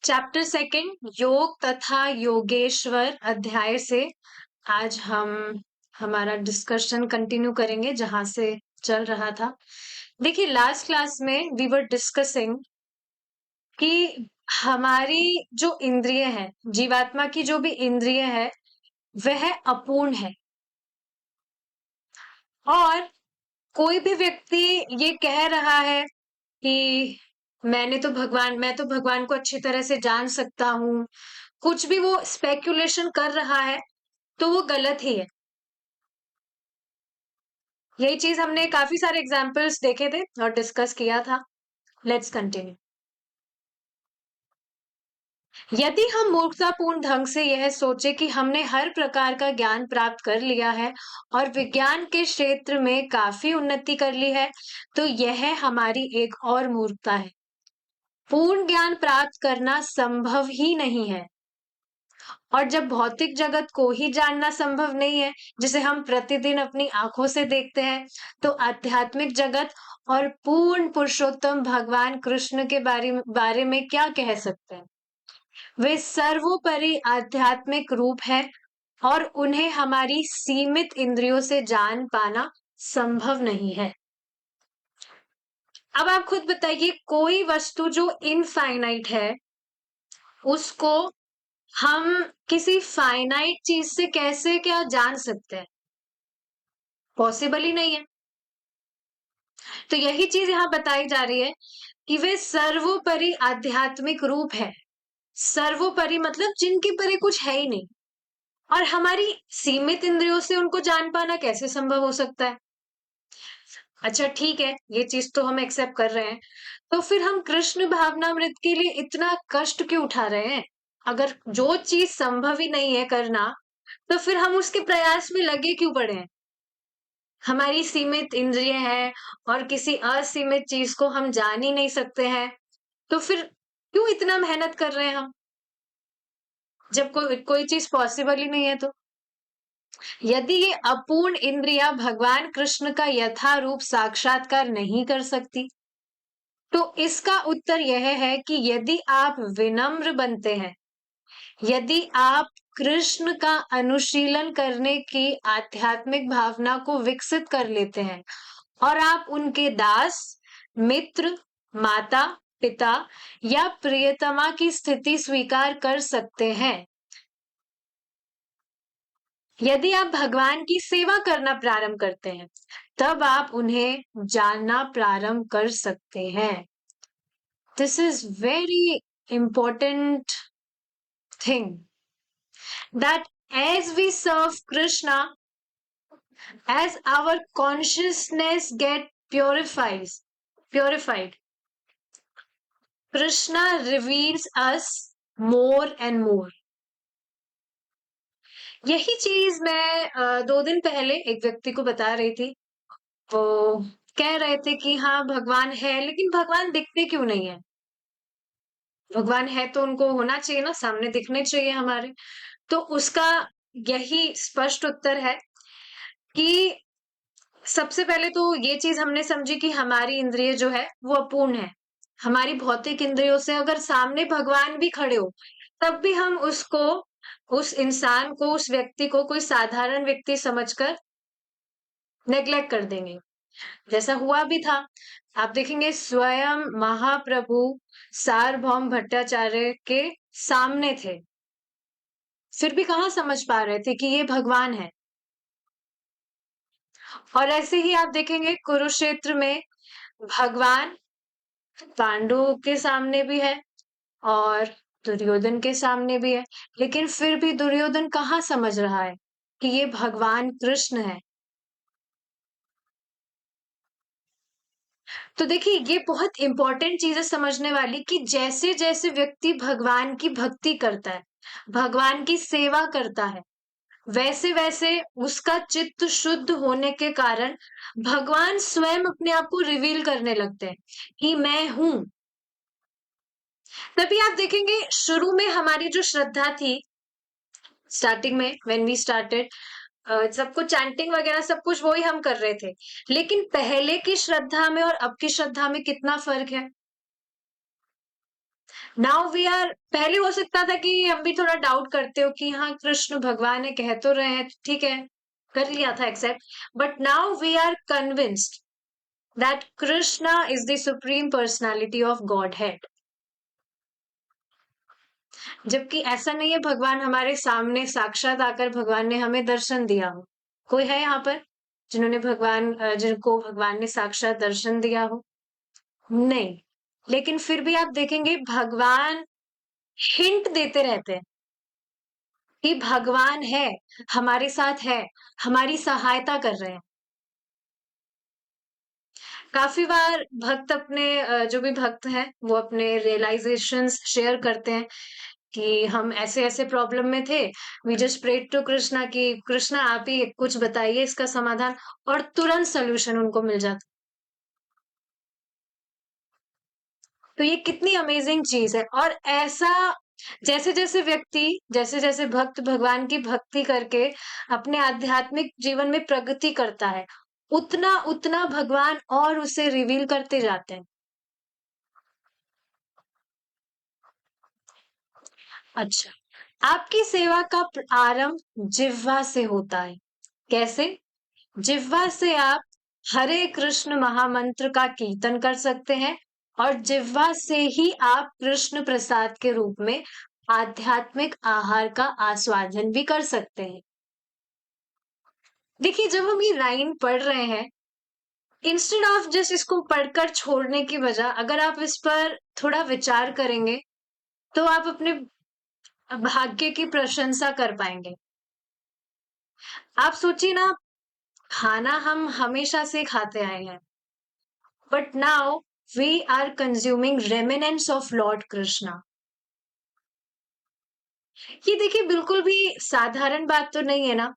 Chapter second योग तथा योगेश्वर अध्याय से आज हम हमारा डिस्कशन कंटिन्यू करेंगे जहां से चल रहा था। देखिए लास्ट क्लास में वी वर डिस्कसिंग कि हमारी जो इंद्रिय है, जीवात्मा की जो भी इंद्रिय है वह अपूर्ण है। और कोई भी व्यक्ति ये कह रहा है कि मैं तो भगवान को अच्छी तरह से जान सकता हूँ, कुछ भी वो स्पेक्यूलेशन कर रहा है तो वो गलत ही है। यही चीज हमने काफी सारे एग्जाम्पल्स देखे थे और डिस्कस किया था। Let's continue. यदि हम मूर्खतापूर्ण ढंग से यह सोचे कि हमने हर प्रकार का ज्ञान प्राप्त कर लिया है और विज्ञान के क्षेत्र में काफी उन्नति कर ली है, तो यह हमारी एक और मूर्खता है। पूर्ण ज्ञान प्राप्त करना संभव ही नहीं है। और जब भौतिक जगत को ही जानना संभव नहीं है, जिसे हम प्रतिदिन अपनी आंखों से देखते हैं, तो आध्यात्मिक जगत और पूर्ण पुरुषोत्तम भगवान कृष्ण के बारे में क्या कह सकते हैं। वे सर्वोपरि आध्यात्मिक रूप है और उन्हें हमारी सीमित इंद्रियों से जान पाना संभव नहीं है। अब आप खुद बताइए, कोई वस्तु जो इनफाइनाइट है उसको हम किसी फाइनाइट चीज से कैसे क्या जान सकते हैं? पॉसिबल ही नहीं है। तो यही चीज यहाँ बताई जा रही है कि वे सर्वोपरि आध्यात्मिक रूप है। सर्वोपरि मतलब जिनके परे कुछ है ही नहीं, और हमारी सीमित इंद्रियों से उनको जान पाना कैसे संभव हो सकता है? अच्छा ठीक है, ये चीज तो हम एक्सेप्ट कर रहे हैं, तो फिर हम कृष्ण भावनामृत के लिए इतना कष्ट क्यों उठा रहे हैं? अगर जो चीज संभव ही नहीं है करना, तो फिर हम उसके प्रयास में लगे क्यों पड़े हैं? हमारी सीमित इंद्रिय है और किसी असीमित चीज को हम जान ही नहीं सकते हैं, तो फिर क्यों इतना मेहनत कर रहे हैं हम, जब कोई चीज पॉसिबल ही नहीं है? तो यदि ये अपूर्ण इंद्रिया भगवान कृष्ण का यथारूप साक्षात्कार नहीं कर सकती, तो इसका उत्तर यह है कि यदि आप विनम्र बनते हैं, यदि आप कृष्ण का अनुशीलन करने की आध्यात्मिक भावना को विकसित कर लेते हैं और आप उनके दास, मित्र, माता, पिता या प्रियतमा की स्थिति स्वीकार कर सकते हैं, यदि आप भगवान की सेवा करना प्रारंभ करते हैं, तब आप उन्हें जानना प्रारंभ कर सकते हैं। This is very important thing, that as we serve Krishna, as our consciousness get purified, Krishna reveals us more and more. यही चीज मैं 2 दिन पहले एक व्यक्ति को बता रही थी। वो कह रहे थे कि हाँ भगवान है, लेकिन भगवान दिखते क्यों नहीं है? भगवान है तो उनको होना चाहिए ना, सामने दिखने चाहिए हमारे। तो उसका यही स्पष्ट उत्तर है कि सबसे पहले तो ये चीज हमने समझी कि हमारी इंद्रिय जो है वो अपूर्ण है। हमारी भौतिक इंद्रियों से अगर सामने भगवान भी खड़े हो, तब भी हम उसको, उस इंसान को, उस व्यक्ति को कोई साधारण व्यक्ति समझकर नेग्लेक्ट कर देंगे, जैसा हुआ भी था। आप देखेंगे स्वयं महाप्रभु सार्वभौम भट्टाचार्य के सामने थे, फिर भी कहाँ समझ पा रहे थे कि ये भगवान है। और ऐसे ही आप देखेंगे कुरुक्षेत्र में भगवान पांडु के सामने भी है और दुर्योधन के सामने भी है, लेकिन फिर भी दुर्योधन कहाँ समझ रहा है कि ये भगवान कृष्ण है। तो देखिए ये बहुत इंपॉर्टेंट चीज है समझने वाली, कि जैसे जैसे व्यक्ति भगवान की भक्ति करता है, भगवान की सेवा करता है, वैसे वैसे उसका चित्त शुद्ध होने के कारण भगवान स्वयं अपने आप को रिवील करने लगते हैं कि मैं हूं। तभी आप देखेंगे शुरू में हमारी जो श्रद्धा थी, स्टार्टिंग में व्हेन वी स्टार्टेड, सबको चैंटिंग वगैरह सब कुछ वही हम कर रहे थे, लेकिन पहले की श्रद्धा में और अब की श्रद्धा में कितना फर्क है? नाउ वी आर, पहले हो सकता था कि हम भी थोड़ा डाउट करते हो कि हाँ कृष्ण भगवान है, कह तो रहे हैं, ठीक है, कर लिया था accept, but now we are convinced that Krishna is the supreme personality of Godhead. जबकि ऐसा नहीं है भगवान हमारे सामने साक्षात आकर भगवान ने हमें दर्शन दिया हो। कोई है यहाँ पर जिन्होंने जिनको भगवान ने साक्षात दर्शन दिया हो? नहीं। लेकिन फिर भी आप देखेंगे भगवान हिंट देते रहते हैं कि भगवान है, हमारे साथ है, हमारी सहायता कर रहे हैं। काफी बार भक्त अपने जो भी भक्त हैं वो अपने रियलाइजेशंस शेयर करते हैं कि हम ऐसे ऐसे प्रॉब्लम में थे, we just prayed to Krishna कि कृष्णा आप ही कुछ बताइए इसका समाधान, और तुरंत सोल्यूशन उनको मिल जाता। तो ये कितनी अमेजिंग चीज है। और ऐसा जैसे जैसे व्यक्ति, जैसे जैसे भक्त भगवान की भक्ति करके अपने आध्यात्मिक जीवन में प्रगति करता है, उतना उतना भगवान और उसे रिवील करते जाते हैं। अच्छा, आपकी सेवा का आरंभ जिह्वा से होता है। कैसे? जिह्वा से आप हरे कृष्ण महामंत्र का कीर्तन कर सकते हैं, और जिह्वा से ही आप कृष्ण प्रसाद के रूप में आध्यात्मिक आहार का आस्वादन भी कर सकते हैं। देखिए, जब हम ये लाइन पढ़ रहे हैं, इंस्टेड ऑफ जस्ट इसको पढ़कर छोड़ने की बजाय अगर आप इस पर थोड़ा विचार करेंगे, तो आप अपने भाग्य की प्रशंसा कर पाएंगे। आप सोचिए ना, खाना हम हमेशा से खाते आए हैं, but now we are consuming remnants of Lord Krishna. ये देखिए बिल्कुल भी साधारण बात तो नहीं है ना,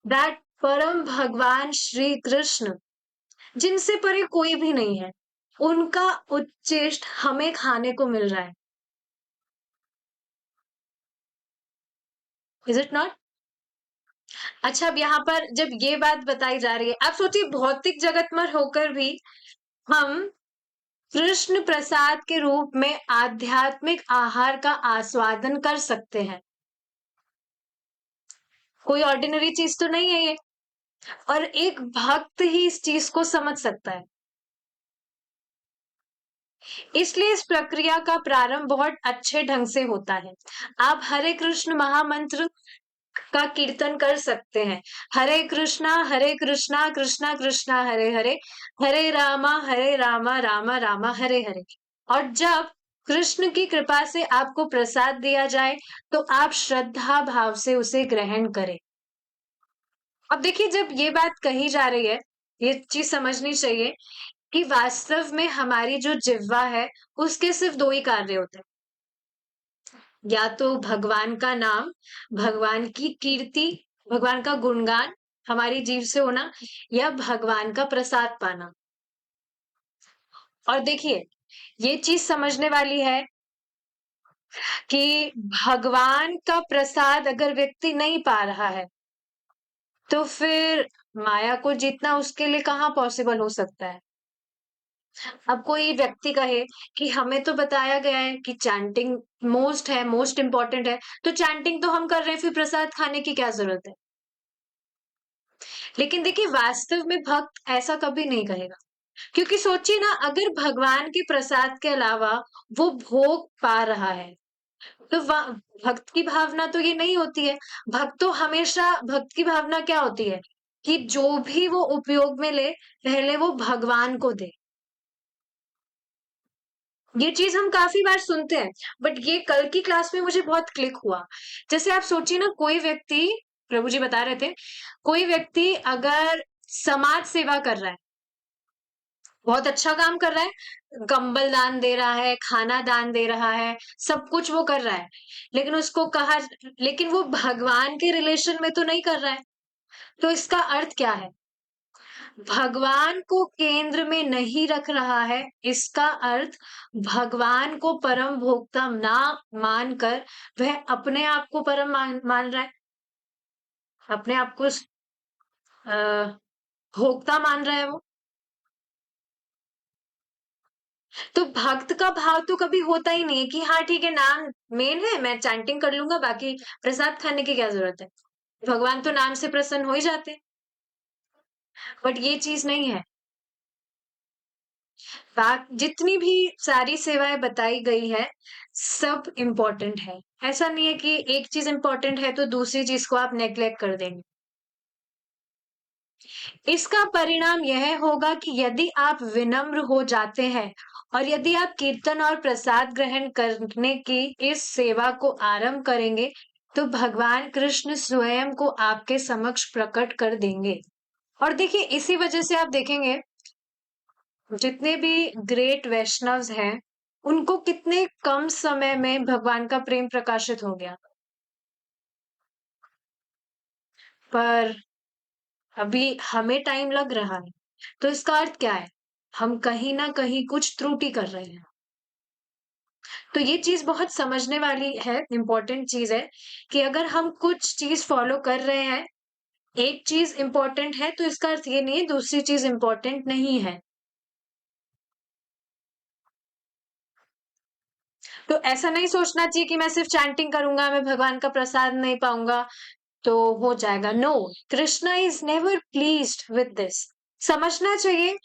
दैट परम भगवान श्री कृष्ण, जिनसे परे कोई भी नहीं है, उनका उच्चिष्ट हमें खाने को मिल रहा है। Is it not? अच्छा, अब यहाँ पर जब ये बात बताई जा रही है, आप सोचिए भौतिक जगत में होकर भी हम कृष्ण प्रसाद के रूप में आध्यात्मिक आहार का आस्वादन कर सकते हैं। कोई ऑर्डिनरी चीज तो नहीं है ये, और एक भक्त ही इस चीज को समझ सकता है। इसलिए इस प्रक्रिया का प्रारंभ बहुत अच्छे ढंग से होता है। आप हरे कृष्ण महामंत्र का कीर्तन कर सकते हैं। हरे कृष्णा कृष्णा कृष्णा हरे हरे, हरे रामा रामा रामा हरे हरे। और जब कृष्ण की कृपा से आपको प्रसाद दिया जाए, तो आप श्रद्धा भाव से उसे ग्रहण करें। अब देखिए, जब ये बात कही जा रही है, ये चीज समझनी चाहिए कि वास्तव में हमारी जो जिह्वा है, उसके सिर्फ दो ही कार्य होते हैं। या तो भगवान का नाम, भगवान की कीर्ति, भगवान का गुणगान हमारी जीव से होना, या भगवान का प्रसाद पाना। और देखिए, ये चीज समझने वाली है कि भगवान का प्रसाद अगर व्यक्ति नहीं पा रहा है, तो फिर माया को जीतना उसके लिए कहाँ पॉसिबल हो सकता है। अब कोई व्यक्ति कहे कि हमें तो बताया गया है कि चैंटिंग मोस्ट है, मोस्ट इंपॉर्टेंट है, तो चैंटिंग तो हम कर रहे हैं, फिर प्रसाद खाने की क्या जरूरत है? लेकिन देखिए, वास्तव में भक्त ऐसा कभी नहीं कहेगा, क्योंकि सोचिए ना, अगर भगवान के प्रसाद के अलावा वो भोग पा रहा है, तो भक्त की भावना तो ये नहीं होती है। भक्त की भावना क्या होती है कि जो भी वो उपयोग में ले, पहले वो भगवान को दे। ये चीज हम काफी बार सुनते हैं, बट ये कल की क्लास में मुझे बहुत क्लिक हुआ। जैसे आप सोचिए ना, कोई व्यक्ति, प्रभु जी बता रहे थे, कोई व्यक्ति अगर समाज सेवा कर रहा है, बहुत अच्छा काम कर रहा है, कंबल दान दे रहा है, खाना दान दे रहा है, सब कुछ वो कर रहा है, लेकिन उसको कहा, लेकिन वो भगवान के रिलेशन में तो नहीं कर रहा है, तो इसका अर्थ क्या है? भगवान को केंद्र में नहीं रख रहा है, इसका अर्थ भगवान को परम भोक्ता ना मानकर वह अपने आप को परम मान रहा है, अपने आप को भोक्ता मान रहा है वो। तो भक्त का भाव तो कभी होता ही नहीं है कि हाँ ठीक है, नाम मेन है, मैं चैंटिंग कर लूंगा, बाकी प्रसाद खाने की क्या जरूरत है। भगवान तो नाम से प्रसन्न हो ही जाते हैं। बट ये चीज नहीं है। बात जितनी भी सारी सेवाएं बताई गई है, सब इम्पोर्टेंट है। ऐसा नहीं है कि एक चीज इम्पोर्टेंट है तो दूसरी चीज को आप नेग्लेक्ट कर देंगे। इसका परिणाम यह होगा कि यदि आप विनम्र हो जाते हैं और यदि आप कीर्तन और प्रसाद ग्रहण करने की इस सेवा को आरंभ करेंगे, तो भगवान कृष्ण स्वयं को आपके समक्ष प्रकट कर देंगे। और देखिए, इसी वजह से आप देखेंगे जितने भी ग्रेट वैष्णव्स हैं, उनको कितने कम समय में भगवान का प्रेम प्रकाशित हो गया। पर अभी हमें टाइम लग रहा है। तो इसका अर्थ क्या है? हम कहीं ना कहीं कुछ त्रुटि कर रहे हैं। तो ये चीज बहुत समझने वाली है, इंपॉर्टेंट चीज है कि अगर हम कुछ चीज फॉलो कर रहे हैं, एक चीज इंपॉर्टेंट है तो इसका अर्थ ये नहीं है दूसरी चीज इंपॉर्टेंट नहीं है। तो ऐसा नहीं सोचना चाहिए कि मैं सिर्फ चैंटिंग करूंगा, मैं भगवान का प्रसाद नहीं पाऊंगा तो हो जाएगा। No, Krishna is never pleased with this. समझना चाहिए,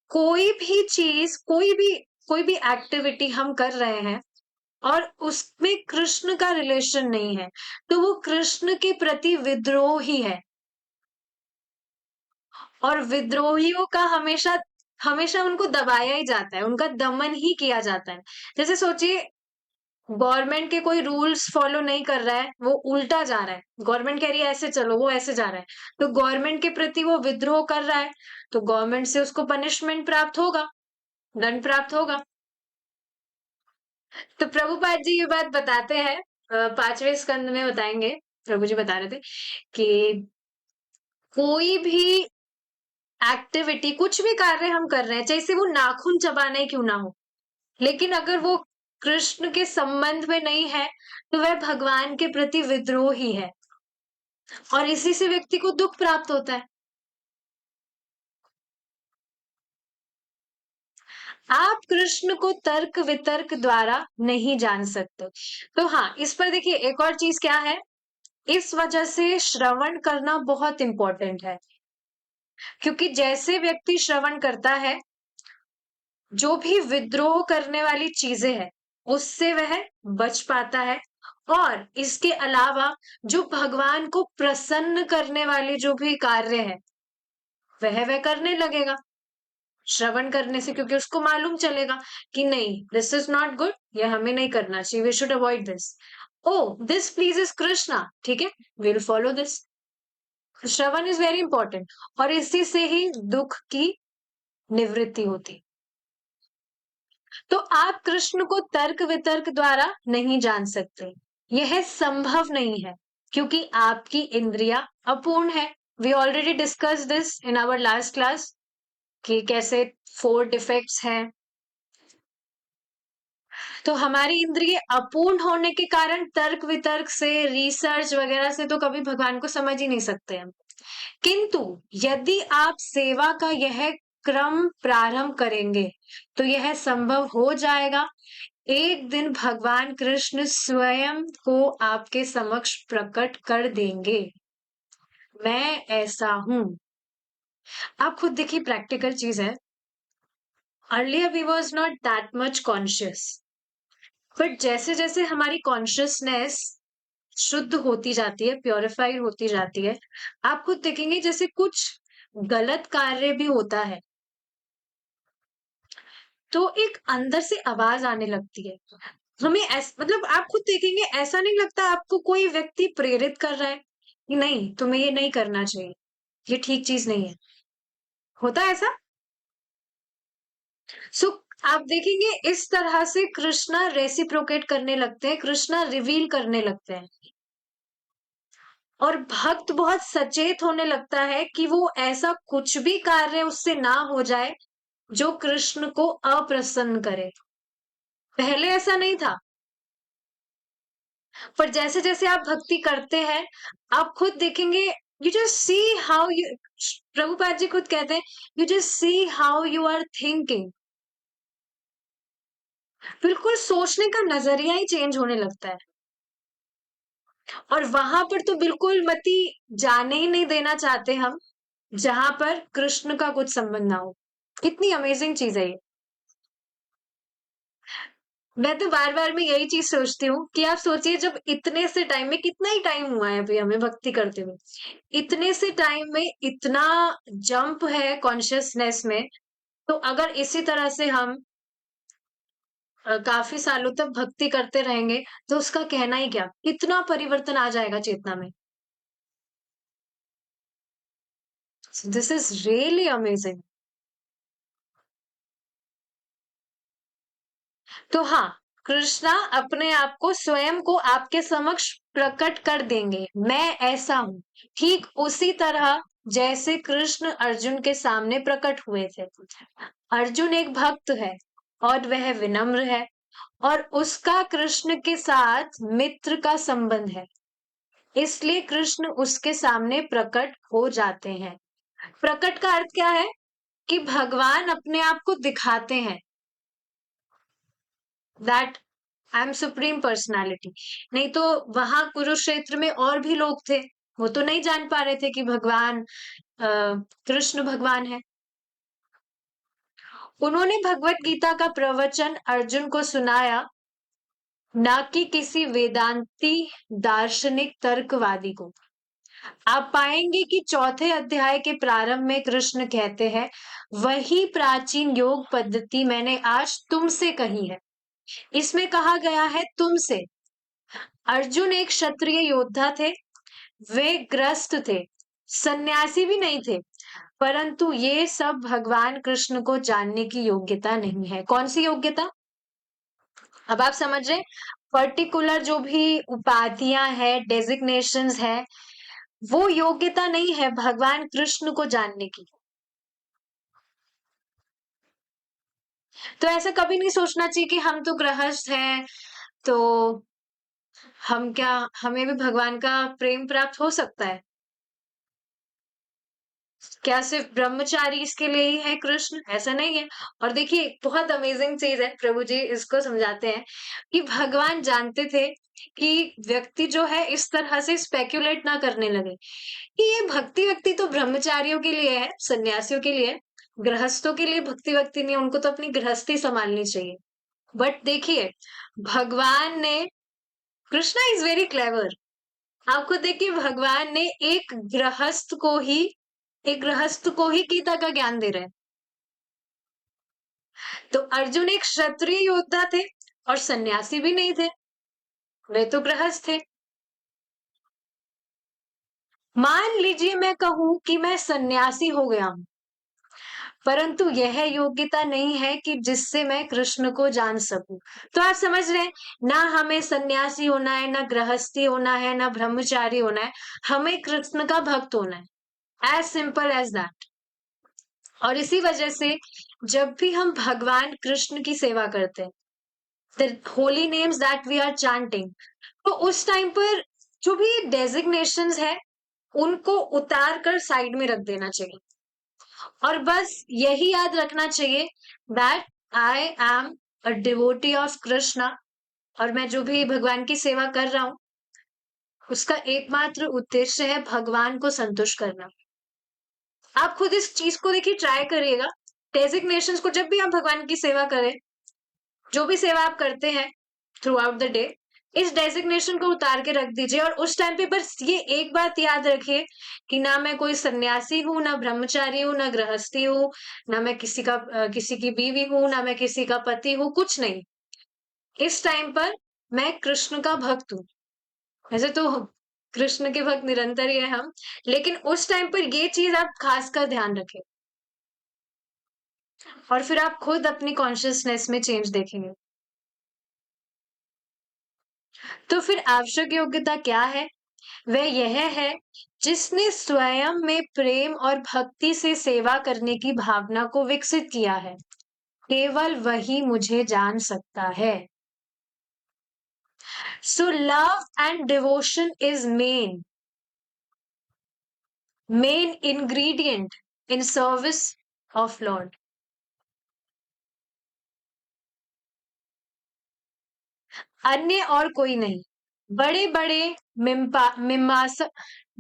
कोई भी चीज, कोई भी एक्टिविटी हम कर रहे हैं और उसमें कृष्ण का रिलेशन नहीं है, तो वो कृष्ण के प्रति विद्रोह ही है। और विद्रोहियों का हमेशा हमेशा उनको दबाया ही जाता है, उनका दमन ही किया जाता है। जैसे सोचिए, गवर्नमेंट के कोई रूल्स फॉलो नहीं कर रहा है, वो उल्टा जा रहा है, गवर्नमेंट कह रही है ऐसे चलो, वो ऐसे जा रहा है, तो गवर्नमेंट के प्रति वो विद्रोह कर रहा है, तो गवर्नमेंट से उसको पनिशमेंट प्राप्त होगा, दंड प्राप्त होगा। तो प्रभुपाद जी ये बात बताते हैं, 5वें स्कंद में बताएंगे। प्रभु जी बता रहे थे कि कोई भी एक्टिविटी, कुछ भी कार्य हम कर रहे हैं, चाहे से वो नाखून चबाना ही क्यों ना हो, लेकिन अगर वो कृष्ण के संबंध में नहीं है, तो वह भगवान के प्रति विद्रोह ही है, और इसी से व्यक्ति को दुख प्राप्त होता है। आप कृष्ण को तर्क वितर्क द्वारा नहीं जान सकते। तो हाँ, इस पर देखिए एक और चीज क्या है, इस वजह से श्रवण करना बहुत इंपॉर्टेंट है। क्योंकि जैसे व्यक्ति श्रवण करता है, जो भी विद्रोह करने वाली चीजें हैं, उससे वह बच पाता है। और इसके अलावा जो भगवान को प्रसन्न करने वाले जो भी कार्य है, वह करने लगेगा श्रवण करने से, क्योंकि उसको मालूम चलेगा कि नहीं, दिस इज नॉट गुड, ये हमें नहीं करना चाहिए, we should avoid this. Oh, this pleases Krishna, ठीक है, विल फॉलो दिस। श्रवण इज वेरी इंपॉर्टेंट, और इसी से ही दुख की निवृत्ति होती। तो आप कृष्ण को तर्क वितर्क द्वारा नहीं जान सकते, यह संभव नहीं है, क्योंकि आपकी इंद्रिया अपूर्ण है। We already discuss this in our last class कि कैसे 4 डिफेक्ट्स हैं। तो हमारी इंद्रिय अपूर्ण होने के कारण तर्क वितर्क से, रिसर्च वगैरह से तो कभी भगवान को समझ ही नहीं सकते हम। किंतु यदि आप सेवा का यह क्रम प्रारंभ करेंगे, तो यह संभव हो जाएगा। एक दिन भगवान कृष्ण स्वयं को आपके समक्ष प्रकट कर देंगे, मैं ऐसा हूं। आप खुद देखिए, प्रैक्टिकल चीज है। Earlier we was not that much conscious, but जैसे जैसे हमारी कॉन्शियसनेस शुद्ध होती जाती है, प्योरिफाइड होती जाती है, आप खुद देखेंगे जैसे कुछ गलत कार्य भी होता है, तो एक अंदर से आवाज आने लगती है। हमें मतलब आप खुद देखेंगे, ऐसा नहीं लगता आपको कोई व्यक्ति प्रेरित कर रहा है कि नहीं तुम्हें ये नहीं करना चाहिए, ये ठीक चीज नहीं है। होता है ऐसा? सो आप देखेंगे इस तरह से कृष्णा रेसिप्रोकेट करने लगते हैं, कृष्णा रिवील करने लगते हैं, और भक्त बहुत सचेत होने लगता है कि वो ऐसा कुछ भी कार्य उससे ना हो जाए जो कृष्ण को अप्रसन्न करे। पहले ऐसा नहीं था, पर जैसे जैसे आप भक्ति करते हैं, आप खुद देखेंगे, you just see how you, Prabhupada ji खुद कहते हैं, you just see how you are thinking, बिल्कुल सोचने का नजरिया ही चेंज होने लगता है। और वहां पर तो बिल्कुल मति जाने ही नहीं देना चाहते हम, जहां पर कृष्ण का कुछ संबंध ना हो। कितनी अमेजिंग चीज है ये। मैं तो बार-बार मैं यही चीज़ सोचती हूँ कि आप सोचिए, जब इतने से टाइम में, कितना ही टाइम हुआ है अभी हमें भक्ति करते हुए। इतने से टाइम में इतना जंप है कॉन्शसनेस में, तो अगर इसी तरह से हम काफ़ी सालों तक भक्ति करते रहेंगे, तो उसका कहना ही क्या? कितना परिवर्तन आ जाएगा चेतना में। This is really amazing. तो हाँ, कृष्णा अपने आप को, स्वयं को आपके समक्ष प्रकट कर देंगे, मैं ऐसा हूँ। ठीक उसी तरह जैसे कृष्ण अर्जुन के सामने प्रकट हुए थे। अर्जुन एक भक्त है और वह विनम्र है, और उसका कृष्ण के साथ मित्र का संबंध है। इसलिए कृष्ण उसके सामने प्रकट हो जाते हैं। प्रकट का अर्थ क्या है? कि भगवान अपने आप को दिखाते हैं, that I am supreme personality. नहीं तो वहां कुरुक्षेत्र में और भी लोग थे, वो तो नहीं जान पा रहे थे कि भगवान कृष्ण भगवान है। उन्होंने भगवत गीता का प्रवचन अर्जुन को सुनाया, ना कि किसी वेदांती दार्शनिक तर्कवादी को। आप पाएंगे कि चौथे अध्याय के प्रारंभ में कृष्ण कहते हैं, वही प्राचीन योग पद्धति मैंने आज तुमसे कही है। इसमें कहा गया है तुमसे। अर्जुन एक क्षत्रिय योद्धा थे, वे ग्रस्त थे, सन्यासी भी नहीं थे, परंतु ये सब भगवान कृष्ण को जानने की योग्यता नहीं है। कौन सी योग्यता? अब आप समझ रहे? पर्टिकुलर जो भी उपाधियां है, डेजिग्नेशंस है, वो योग्यता नहीं है भगवान कृष्ण को जानने की। तो ऐसा कभी नहीं सोचना चाहिए कि हम तो गृहस्थ हैं, तो हम क्या, हमें भी भगवान का प्रेम प्राप्त हो सकता है? क्या सिर्फ ब्रह्मचारी इसके लिए ही है कृष्ण? ऐसा नहीं है। और देखिए, बहुत अमेजिंग चीज है, प्रभु जी इसको समझाते हैं कि भगवान जानते थे कि व्यक्ति जो है इस तरह से स्पेक्युलेट ना करने लगे कि ये भक्ति व्यक्ति तो ब्रह्मचारियों के लिए है, सन्यासियों के लिए है। गृहस्थों के लिए भक्ति व्यक्ति नहीं है, उनको तो अपनी गृहस्थी संभालनी चाहिए। बट देखिए, भगवान ने, कृष्णा इज वेरी क्लेवर। आपको देखिए, भगवान ने एक गृहस्थ को ही गीता का ज्ञान दे रहे हैं। तो अर्जुन एक क्षत्रिय योद्धा थे और सन्यासी भी नहीं थे, वे तो गृहस्थ थे। मान लीजिए मैं कहूं कि मैं सन्यासी हो गया हूं, परंतु यह योग्यता नहीं है कि जिससे मैं कृष्ण को जान सकूं। तो आप समझ रहे हैं, ना हमें सन्यासी होना है, ना गृहस्थी होना है, ना ब्रह्मचारी होना है, हमें कृष्ण का भक्त होना है, एज सिंपल एज दैट। और इसी वजह से जब भी हम भगवान कृष्ण की सेवा करते हैं, the holy names that we are chanting, तो उस टाइम पर जो भी डेजिग्नेशंस है, उनको उतार कर साइड में रख देना चाहिए, और बस यही याद रखना चाहिए that I am a devotee of Krishna, और मैं जो भी भगवान की सेवा कर रहा हूँ, उसका एकमात्र उद्देश्य है भगवान को संतुष्ट करना। आप खुद इस चीज को देखिए, ट्राई करिएगा। डेजिग्नेशंस को, जब भी आप भगवान की सेवा करें, जो भी सेवा आप करते हैं थ्रू आउट द डे, इस डेजिग्नेशन को उतार के रख दीजिए, और उस टाइम पे बस ये एक बात याद रखिए कि ना मैं कोई सन्यासी हूँ, ना ब्रह्मचारी हूँ, ना गृहस्थी हूँ, ना मैं किसी की बीवी हूँ, ना मैं किसी का पति हूँ, कुछ नहीं। इस टाइम पर मैं कृष्ण का भक्त हूँ। वैसे तो कृष्ण के भक्त निरंतर ही है हम, लेकिन उस टाइम पर ये चीज आप खासकर ध्यान रखें, और फिर आप खुद अपनी कॉन्शियसनेस में चेंज देखेंगे। तो फिर आवश्यक योग्यता क्या है? वह यह है, जिसने स्वयं में प्रेम और भक्ति से सेवा करने की भावना को विकसित किया है, केवल वही मुझे जान सकता है। So love and devotion is main ingredient in service of Lord. अन्य और कोई नहीं। बड़े बड़े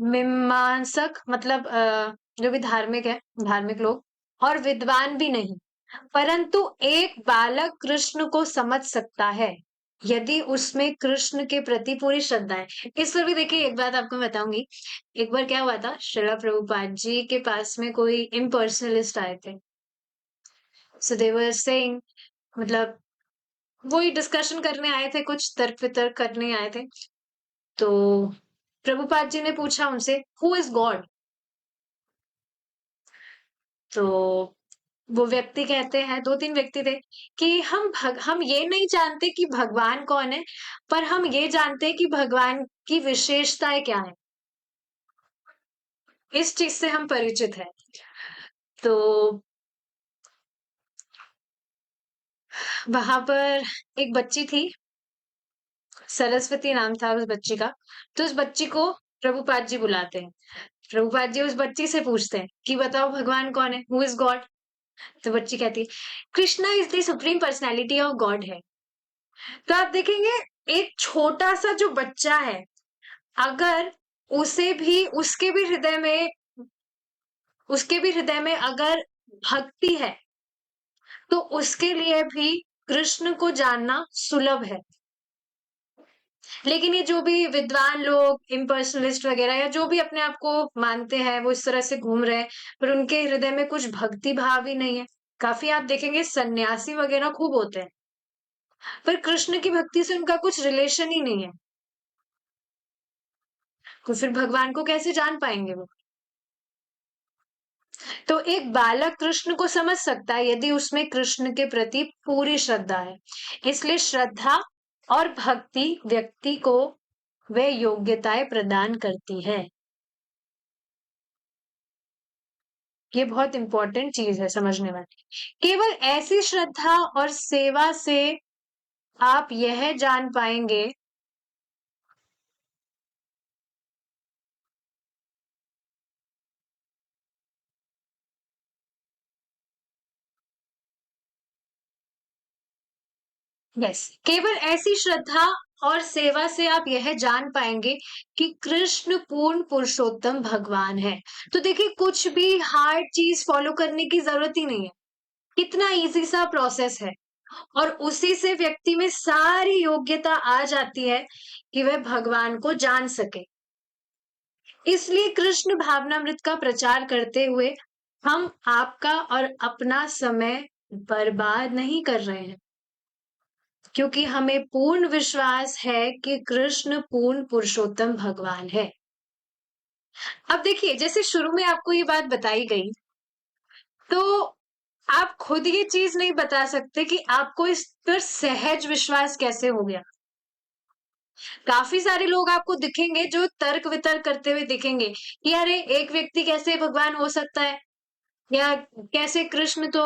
मीमांसक मतलब जो भी धार्मिक है, धार्मिक लोग, और विद्वान भी नहीं, परंतु एक बालक कृष्ण को समझ सकता है यदि उसमें कृष्ण के प्रति पूरी श्रद्धा है। इस पर भी देखिए, एक बात आपको मैं बताऊंगी। एक बार क्या हुआ था, श्रीला प्रभुपाद जी के पास में कोई इम्पर्सनलिस्ट आए थे। सो दे वर सेइंग, मतलब वही डिस्कशन करने आए थे, कुछ तर्क वितर्क करने आए थे। तो प्रभुपाद जी ने पूछा उनसे, हु इज गॉड? तो वो व्यक्ति कहते हैं, दो तीन व्यक्ति थे, कि हम ये नहीं जानते कि भगवान कौन है, पर हम ये जानते हैं कि भगवान की विशेषताएं क्या है, इस चीज से हम परिचित हैं। तो वहां पर एक बच्ची थी, सरस्वती नाम था उस बच्ची का। तो उस बच्ची को प्रभुपाद जी बुलाते हैं। प्रभुपाद जी उस बच्ची से पूछते हैं कि बताओ भगवान कौन है, हु इज गॉड? तो बच्ची कहती है, Krishna is the supreme personality of God है। तो आप देखेंगे, एक छोटा सा जो बच्चा है, अगर उसे भी उसके भी हृदय में अगर भक्ति है, तो उसके लिए भी कृष्ण को जानना सुलभ है। लेकिन ये जो भी विद्वान लोग, इम्पर्सनलिस्ट वगैरह, या जो भी अपने आप को मानते हैं, वो इस तरह से घूम रहे हैं, पर उनके हृदय में कुछ भक्ति भाव ही नहीं है। काफी आप देखेंगे सन्यासी वगैरह खूब होते हैं, पर कृष्ण की भक्ति से उनका कुछ रिलेशन ही नहीं है। तो फिर भगवान को कैसे जान पाएंगे वो? तो एक बालक कृष्ण को समझ सकता है यदि उसमें कृष्ण के प्रति पूरी श्रद्धा है। इसलिए श्रद्धा और भक्ति व्यक्ति को वे योग्यताएं प्रदान करती है। ये बहुत इंपॉर्टेंट चीज है समझने वाली। केवल ऐसी श्रद्धा और सेवा से आप यह जान पाएंगे। यस, केवल ऐसी श्रद्धा और सेवा से आप यह जान पाएंगे कि कृष्ण पूर्ण पुरुषोत्तम भगवान है। तो देखिए, कुछ भी हार्ड चीज फॉलो करने की जरूरत ही नहीं है। कितना इजी सा प्रोसेस है, और उसी से व्यक्ति में सारी योग्यता आ जाती है कि वह भगवान को जान सके। इसलिए कृष्ण भावनामृत का प्रचार करते हुए हम आपका और अपना समय बर्बाद नहीं कर रहे हैं, क्योंकि हमें पूर्ण विश्वास है कि कृष्ण पूर्ण पुरुषोत्तम भगवान है। अब देखिए, जैसे शुरू में आपको ये बात बताई गई, तो आप खुद ये चीज नहीं बता सकते कि आपको इस पर सहज विश्वास कैसे हो गया। काफी सारे लोग आपको दिखेंगे जो तर्क वितर्क करते हुए दिखेंगे कि अरे, एक व्यक्ति कैसे भगवान हो सकता है, या कैसे कृष्ण तो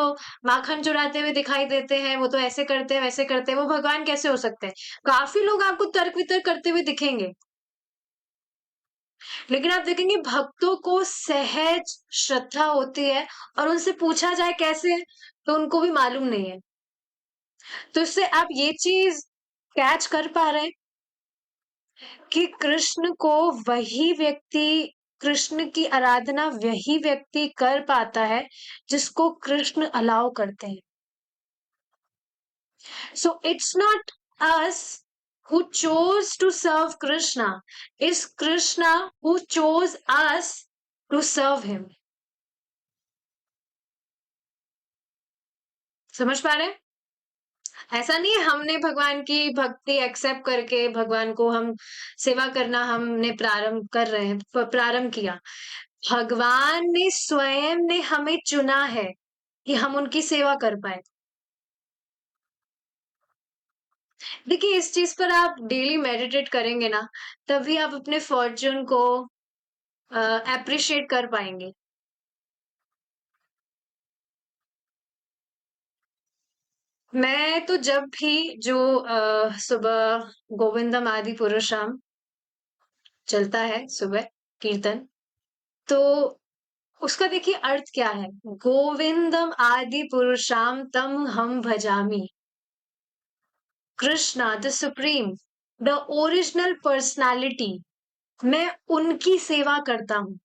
माखन चुराते हुए दिखाई देते हैं, वो तो ऐसे करते हैं वैसे करते हैं, वो भगवान कैसे हो सकते हैं। काफी लोग आपको तर्क वितर्क करते हुए दिखेंगे। लेकिन आप देखेंगे, भक्तों को सहज श्रद्धा होती है, और उनसे पूछा जाए कैसे, तो उनको भी मालूम नहीं है। तो इससे आप ये चीज कैच कर पा रहे हैं कि कृष्ण की आराधना वही व्यक्ति कर पाता है जिसको कृष्ण अलाउ करते हैं। So it's not us who chose to serve Krishna, is Krishna who chose us to serve him. समझ पा रहे हैं? ऐसा नहीं है हमने भगवान की भक्ति एक्सेप्ट करके भगवान को हम सेवा करना हमने प्रारंभ किया। भगवान ने स्वयं ने हमें चुना है कि हम उनकी सेवा कर पाए। देखिए, इस चीज पर आप डेली मेडिटेट करेंगे ना, तभी आप अपने फॉर्च्यून को अप्रिशिएट कर पाएंगे। मैं तो जब भी जो सुबह गोविंदम आदि पुरुषम चलता है, सुबह कीर्तन, तो उसका देखिए अर्थ क्या है। गोविंदम आदि पुरुषाम तम हम भजामी। Krishna the supreme, the original personality, मैं उनकी सेवा करता हूँ।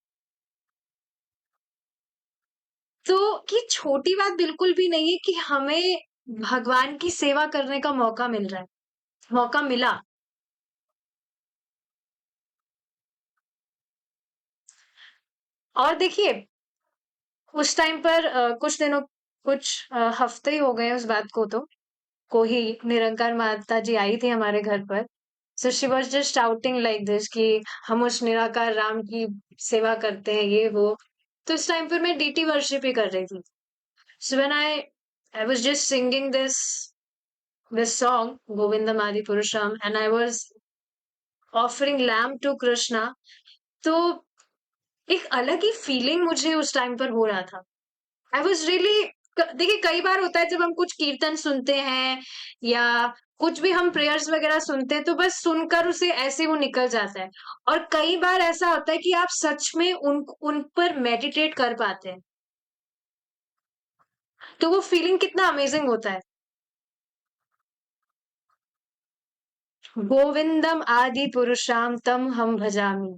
तो ये छोटी बात बिल्कुल भी नहीं है कि हमें भगवान की सेवा करने का मौका मिल रहा है, मौका मिला। और देखिए, उस टाइम पर कुछ हफ्ते ही हो गए उस बात को तो, कोई निरंकार माता जी आई थी हमारे घर पर। So she was just shouting like this कि हम उस निराकार राम की सेवा करते हैं, ये वो। तो उस टाइम पर मैं डीटी वर्शिप ही कर रही थी। So when I was just singing this song Govindam Adi Purusham and I was offering lamp to Krishna. तो एक अलग ही फीलिंग मुझे उस टाइम पर हो रहा था। आई वाज रियली, देखिए कई बार होता है जब हम कुछ कीर्तन सुनते हैं या कुछ भी हम प्रेयर्स वगैरह सुनते हैं तो बस सुनकर उसे ऐसे वो निकल जाता है। और कई बार ऐसा होता है कि आप सच में उन उन पर मेडिटेट कर पाते हैं, तो वो फीलिंग कितना अमेजिंग होता है। गोविंदम आदि पुरुषाम तम हम भजामी,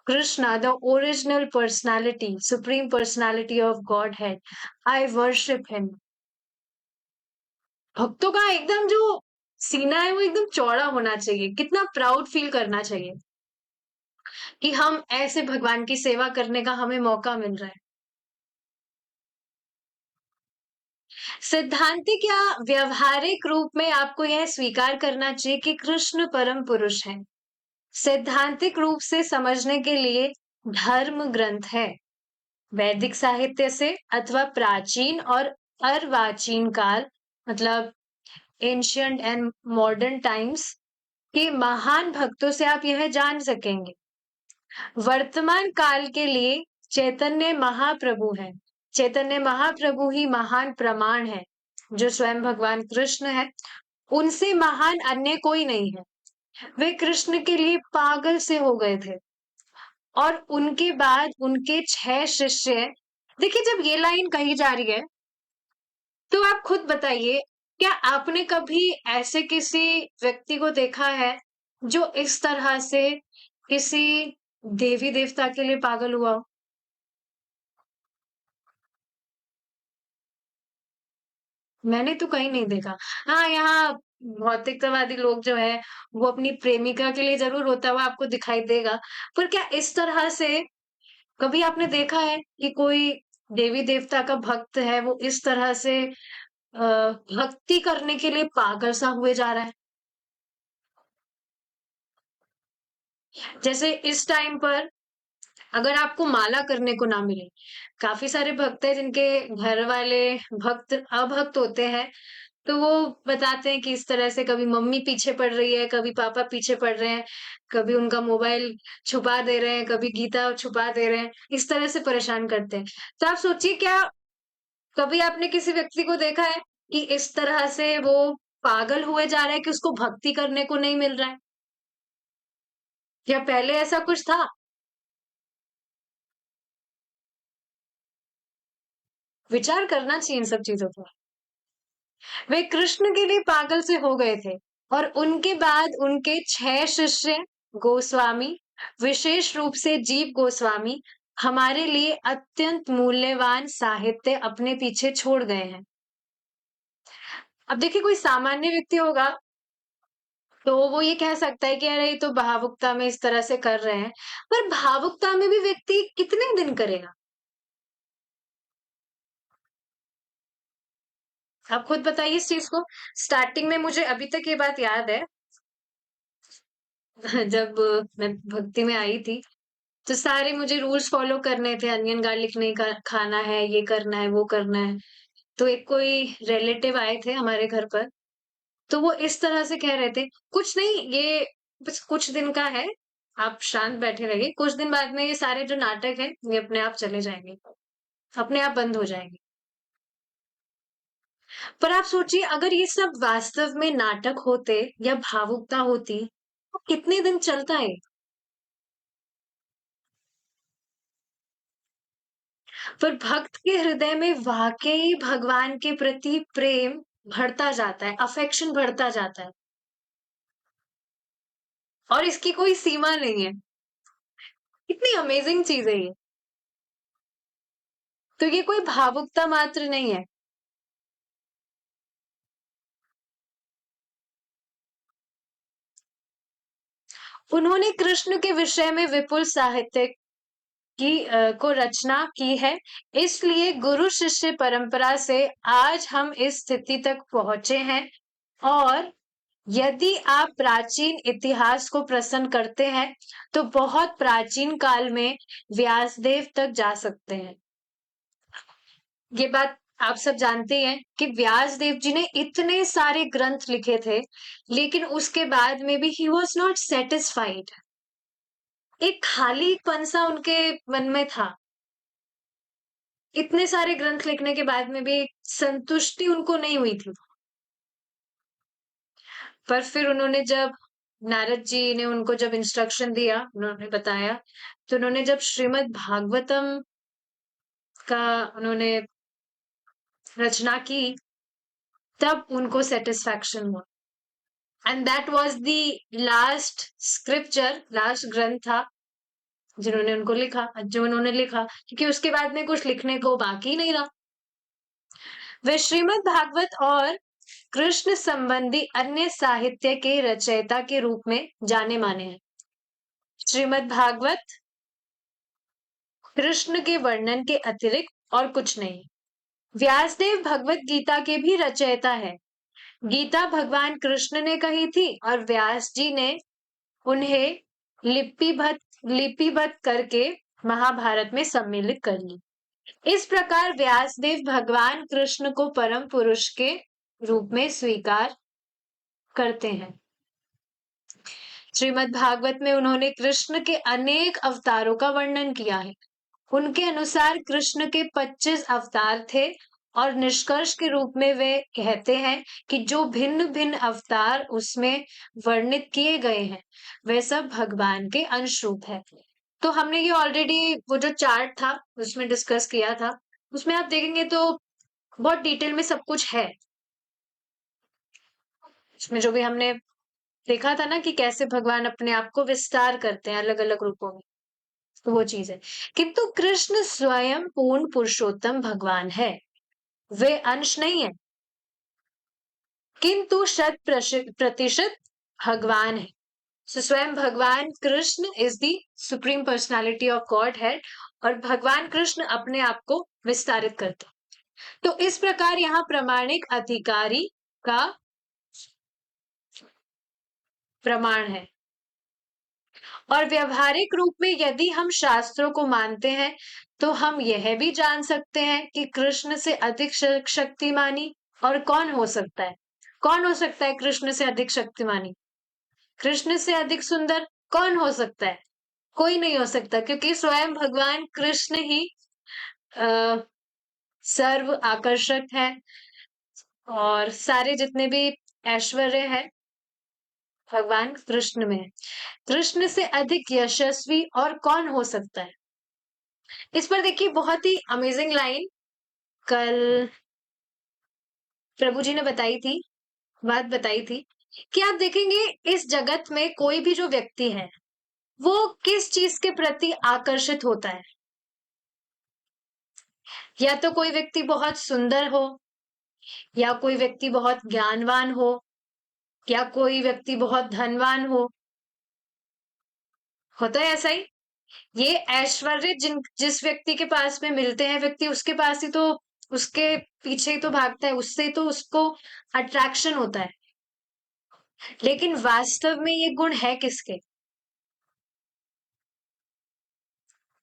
Krishna the original personality, supreme personality of godhead, I worship him. भक्तों का एकदम जो सीना है वो एकदम चौड़ा होना चाहिए, कितना प्राउड फील करना चाहिए कि हम ऐसे भगवान की सेवा करने का हमें मौका मिल रहा है। सिद्धांतिक या व्यवहारिक रूप में आपको यह स्वीकार करना चाहिए कि कृष्ण परम पुरुष है। सैद्धांतिक रूप से समझने के लिए धर्म ग्रंथ है, वैदिक साहित्य से अथवा प्राचीन और अर्वाचीन काल, मतलब एंशियंट एंड मॉडर्न टाइम्स के महान भक्तों से आप यह जान सकेंगे। वर्तमान काल के लिए चैतन्य महाप्रभु है, चैतन्य महाप्रभु ही महान प्रमाण है, जो स्वयं भगवान कृष्ण है, उनसे महान अन्य कोई नहीं है। वे कृष्ण के लिए पागल से हो गए थे और उनके बाद उनके 6 शिष्य। देखिए जब ये लाइन कही जा रही है तो आप खुद बताइए, क्या आपने कभी ऐसे किसी व्यक्ति को देखा है जो इस तरह से किसी देवी देवता के लिए पागल हुआ हो? मैंने तो कहीं नहीं देखा। हाँ, यहाँ भौतिकतावादी लोग जो है वो अपनी प्रेमिका के लिए जरूर होता हुआ आपको दिखाई देगा, पर क्या इस तरह से कभी आपने देखा है कि कोई देवी देवता का भक्त है वो इस तरह से भक्ति करने के लिए पागल सा हुए जा रहा है? जैसे इस टाइम पर अगर आपको माला करने को ना मिले, काफी सारे भक्त हैं जिनके घर वाले भक्त अभक्त होते हैं, तो वो बताते हैं कि इस तरह से कभी मम्मी पीछे पड़ रही है, कभी पापा पीछे पड़ रहे हैं, कभी उनका मोबाइल छुपा दे रहे हैं, कभी गीता छुपा दे रहे हैं, इस तरह से परेशान करते हैं। तो आप सोचिए, क्या कभी आपने किसी व्यक्ति को देखा है कि इस तरह से वो पागल हुए जा रहा है कि उसको भक्ति करने को नहीं मिल रहा है? या पहले ऐसा कुछ था? विचार करना चाहिए इन सब चीजों पर। वे कृष्ण के लिए पागल से हो गए थे और उनके बाद उनके 6 शिष्य गोस्वामी, विशेष रूप से जीव गोस्वामी, हमारे लिए अत्यंत मूल्यवान साहित्य अपने पीछे छोड़ गए हैं। अब देखिए कोई सामान्य व्यक्ति होगा तो वो ये कह सकता है कि अरे ये तो भावुकता में इस तरह से कर रहे हैं, पर भावुकता में भी व्यक्ति कितने दिन करेगा? आप खुद बताइए इस चीज को। स्टार्टिंग में मुझे अभी तक ये बात याद है जब मैं भक्ति में आई थी तो सारे मुझे रूल्स फॉलो करने थे, अनियन गार्लिक नहीं खाना है, ये करना है, वो करना है। तो एक कोई रिलेटिव आए थे हमारे घर पर, तो वो इस तरह से कह रहे थे, कुछ नहीं, ये बस कुछ दिन का है, आप शांत बैठे रहिए, कुछ दिन बाद में ये सारे जो नाटक है ये अपने आप चले जाएंगे, अपने आप बंद हो जाएंगे। पर आप सोचिए अगर ये सब वास्तव में नाटक होते या भावुकता होती तो कितने दिन चलता है? पर भक्त के हृदय में वाकई भगवान के प्रति प्रेम बढ़ता जाता है, अफेक्शन बढ़ता जाता है और इसकी कोई सीमा नहीं है। कितनी अमेजिंग चीज़ है ये। तो ये कोई भावुकता मात्र नहीं है। उन्होंने कृष्ण के विषय में विपुल साहित्य को रचना की है। इसलिए गुरु शिष्य परंपरा से आज हम इस स्थिति तक पहुंचे हैं और यदि आप प्राचीन इतिहास को प्रसन्न करते हैं तो बहुत प्राचीन काल में व्यासदेव तक जा सकते हैं। ये बात आप सब जानते हैं कि व्यासदेव जी ने इतने सारे ग्रंथ लिखे थे, लेकिन उसके बाद में भी ही वॉज नॉट सेटिस्फाइड। एक खाली पंसा उनके मन में था। इतने सारे ग्रंथ लिखने के बाद में भी संतुष्टि उनको नहीं हुई थी। पर फिर उन्होंने जब नारद जी ने उनको जब इंस्ट्रक्शन दिया, उन्होंने बताया, तो उन्होंने जब श्रीमद् भागवतम का उन्होंने रचना की, तब उनको सेटिस्फैक्शन हुआ। And that was the last scripture, last ग्रंथ था जिन्होंने उनको लिखा, जो उन्होंने लिखा, क्योंकि उसके बाद में कुछ लिखने को बाकी नहीं रहा। वे श्रीमद् भागवत और कृष्ण संबंधी अन्य साहित्य के रचयिता के रूप में जाने माने हैं। श्रीमद् भागवत कृष्ण के वर्णन के अतिरिक्त और कुछ नहीं। व्यासदेव भगवत गीता के भी रचयिता है। गीता भगवान कृष्ण ने कही थी और व्यास जी ने उन्हें लिपिबद्ध करके महाभारत में सम्मिलित कर ली। इस प्रकार व्यासदेव भगवान कृष्ण को परम पुरुष के रूप में स्वीकार करते हैं। श्रीमद् भागवत में उन्होंने कृष्ण के अनेक अवतारों का वर्णन किया है। उनके अनुसार कृष्ण के 25 अवतार थे और निष्कर्ष के रूप में वे कहते हैं कि जो भिन्न भिन्न अवतार उसमें वर्णित किए गए हैं वे सब भगवान के अंश रूप है। तो हमने ये ऑलरेडी वो जो चार्ट था उसमें डिस्कस किया था, उसमें आप देखेंगे तो बहुत डिटेल में सब कुछ है। इसमें जो भी हमने देखा था ना कि कैसे भगवान अपने आप को विस्तार करते हैं अलग अलग रूपों में, तो वो चीज है। किंतु कृष्ण स्वयं पूर्ण पुरुषोत्तम भगवान है, वे अंश नहीं है, किंतु 100% भगवान है। So, स्वयं भगवान Krishna is the supreme personality of God है और भगवान कृष्ण अपने आप को विस्तारित करते हैं। तो इस प्रकार यहाँ प्रामाणिक अधिकारी का प्रमाण है और व्यवहारिक रूप में यदि हम शास्त्रों को मानते हैं तो हम यह भी जान सकते हैं कि कृष्ण से अधिक शक्तिमानी और कौन हो सकता है। कौन हो सकता है कृष्ण से अधिक शक्तिमानी? कृष्ण से अधिक सुंदर कौन हो सकता है? कोई नहीं हो सकता, क्योंकि स्वयं भगवान कृष्ण ही सर्व आकर्षक है और सारे जितने भी ऐश्वर्य है भगवान कृष्ण में। कृष्ण से अधिक यशस्वी और कौन हो सकता है? इस पर देखिए बहुत ही अमेजिंग लाइन कल प्रभु जी ने बताई थी, बात बताई थी कि आप देखेंगे इस जगत में कोई भी जो व्यक्ति है वो किस चीज के प्रति आकर्षित होता है। या तो कोई व्यक्ति बहुत सुंदर हो, या कोई व्यक्ति बहुत ज्ञानवान हो, या कोई व्यक्ति बहुत धनवान हो। होता है ऐसा ही। ये ऐश्वर्य जिस व्यक्ति के पास में मिलते हैं व्यक्ति उसके पास ही तो, उसके पीछे ही तो भागता है, उससे ही तो उसको अट्रैक्शन होता है। लेकिन वास्तव में ये गुण है किसके?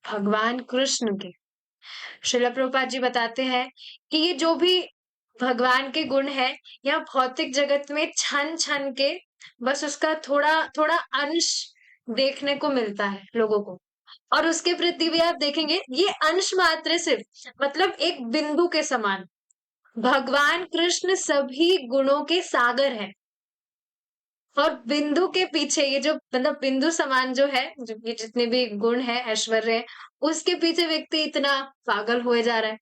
भगवान कृष्ण के। श्रील प्रभुपाद जी बताते हैं कि ये जो भी भगवान के गुण है यह भौतिक जगत में छन छन के बस उसका थोड़ा थोड़ा अंश देखने को मिलता है लोगों को, और उसके प्रति भी आप देखेंगे ये अंश मात्र सिर्फ मतलब एक बिंदु के समान। भगवान कृष्ण सभी गुणों के सागर है और बिंदु के पीछे ये जो मतलब बिंदु समान जो है, जो ये जितने भी गुण है ऐश्वर्य है, उसके पीछे व्यक्ति इतना पागल हुए जा रहा है।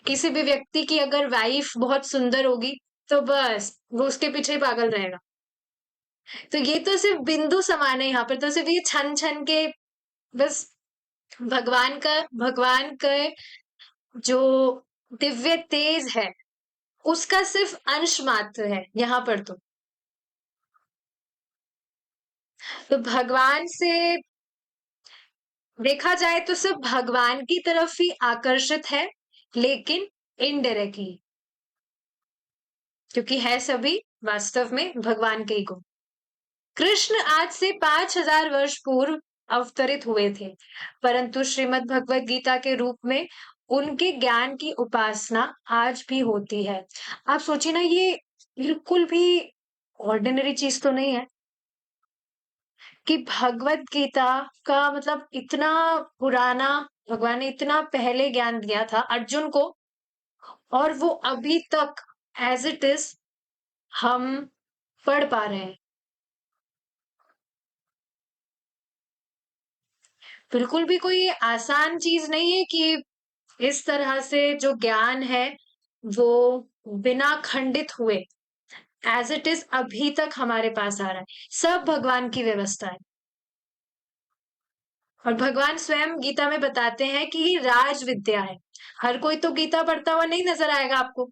किसी भी व्यक्ति की अगर वाइफ बहुत सुंदर होगी, तो बस वो उसके पीछे ही पागल रहेगा। तो ये तो सिर्फ बिंदु समान है यहाँ पर, तो सिर्फ ये छन-छन के बस भगवान का जो दिव्य तेज है, उसका सिर्फ अंश मात्र है यहाँ पर तो। तो भगवान से देखा जाए तो सब भगवान की तरफ ही आकर्षित है, लेकिन इनडायरेक्टली, क्योंकि है सभी वास्तव में भगवान के ही गुण। कृष्ण आज से 5000 वर्ष पूर्व अवतरित हुए थे, परंतु श्रीमद् भगवत गीता के रूप में उनके ज्ञान की उपासना आज भी होती है। आप सोचिए ना, ये बिल्कुल भी ऑर्डिनरी चीज तो नहीं है कि भगवत गीता का मतलब इतना पुराना, भगवान ने इतना पहले ज्ञान दिया था अर्जुन को, और वो अभी तक एज इट इज हम पढ़ पा रहे हैं। बिल्कुल भी कोई आसान चीज नहीं है कि इस तरह से जो ज्ञान है वो बिना खंडित हुए एज इट इज अभी तक हमारे पास आ रहा है। सब भगवान की व्यवस्था है, और भगवान स्वयं गीता में बताते हैं कि ये राज विद्या है। हर कोई तो गीता पढ़ता हुआ नहीं नजर आएगा आपको।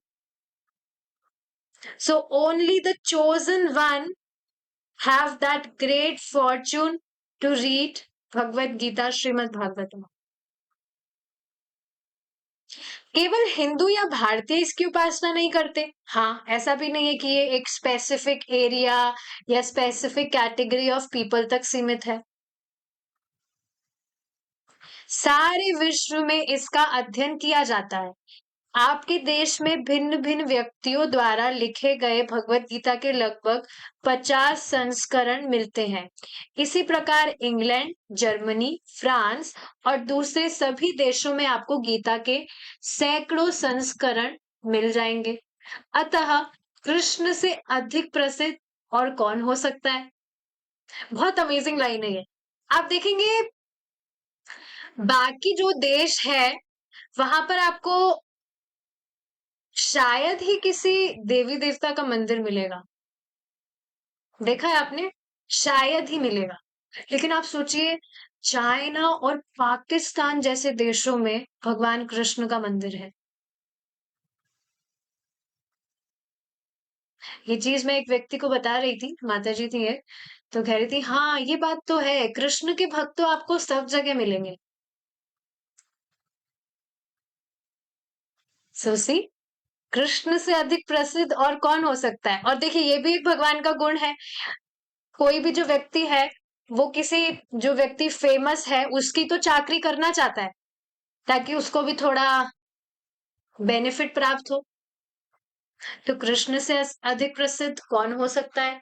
So only the chosen one have that great fortune to read Bhagavad Gita, Srimad Bhagavatam. केवल हिंदू या भारतीय इसकी उपासना नहीं करते। हाँ, ऐसा भी नहीं है कि ये एक स्पेसिफिक एरिया या स्पेसिफिक कैटेगरी ऑफ पीपल तक सीमित है। सारे विश्व में इसका अध्ययन किया जाता है। आपके देश में भिन्न-भिन्न व्यक्तियों द्वारा लिखे गए भगवत गीता के लगभग 50 संस्करण मिलते हैं। इसी प्रकार इंग्लैंड, जर्मनी, फ्रांस और दूसरे सभी देशों में आपको गीता के सैकड़ों संस्करण मिल जाएंगे। अतः कृष्ण से अधिक प्रसिद्ध और कौन हो सकता है? बहुत अमेजिंग लाइन है ये। आप देखेंगे बाकी जो देश है, वहां पर आपको शायद ही किसी देवी देवता का मंदिर मिलेगा। देखा है आपने? शायद ही मिलेगा। लेकिन आप सोचिए, चाइना और पाकिस्तान जैसे देशों में भगवान कृष्ण का मंदिर है। ये चीज मैं एक व्यक्ति को बता रही थी, माता जी थी एक, तो कह रही थी हाँ ये बात तो है, कृष्ण के भक्त तो आपको सब जगह मिलेंगे। सोची, कृष्ण से अधिक प्रसिद्ध और कौन हो सकता है? और देखिए ये भी एक भगवान का गुण है। कोई भी जो व्यक्ति है, वो किसी जो व्यक्ति फेमस है उसकी तो चाकरी करना चाहता है, ताकि उसको भी थोड़ा बेनिफिट प्राप्त हो। तो कृष्ण से अधिक प्रसिद्ध कौन हो सकता है?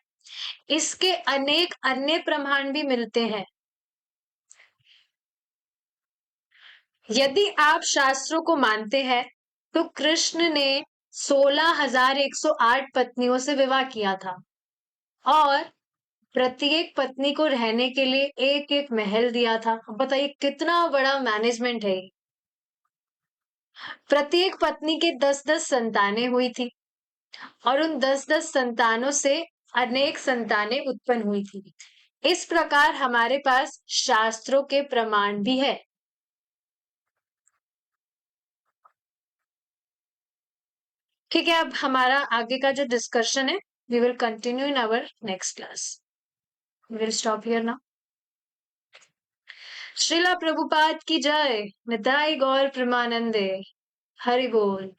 इसके अनेक अन्य प्रमाण भी मिलते हैं। यदि आप शास्त्रों को मानते हैं, तो कृष्ण ने 16,108 पत्नियों से विवाह किया था, और प्रत्येक पत्नी को रहने के लिए एक एक महल दिया था। अब बताइए कितना बड़ा मैनेजमेंट है ये। प्रत्येक पत्नी के 10-10 संतानें हुई थी, और उन 10-10 संतानों से अनेक संतानें उत्पन्न हुई थी। इस प्रकार हमारे पास शास्त्रों के प्रमाण भी है। ठीक है, अब हमारा आगे का जो डिस्कशन है, we will continue in our next class. We will stop here now. Srila Prabhupada की जय। निताई गौर प्रेमानंदे। हरि बोल।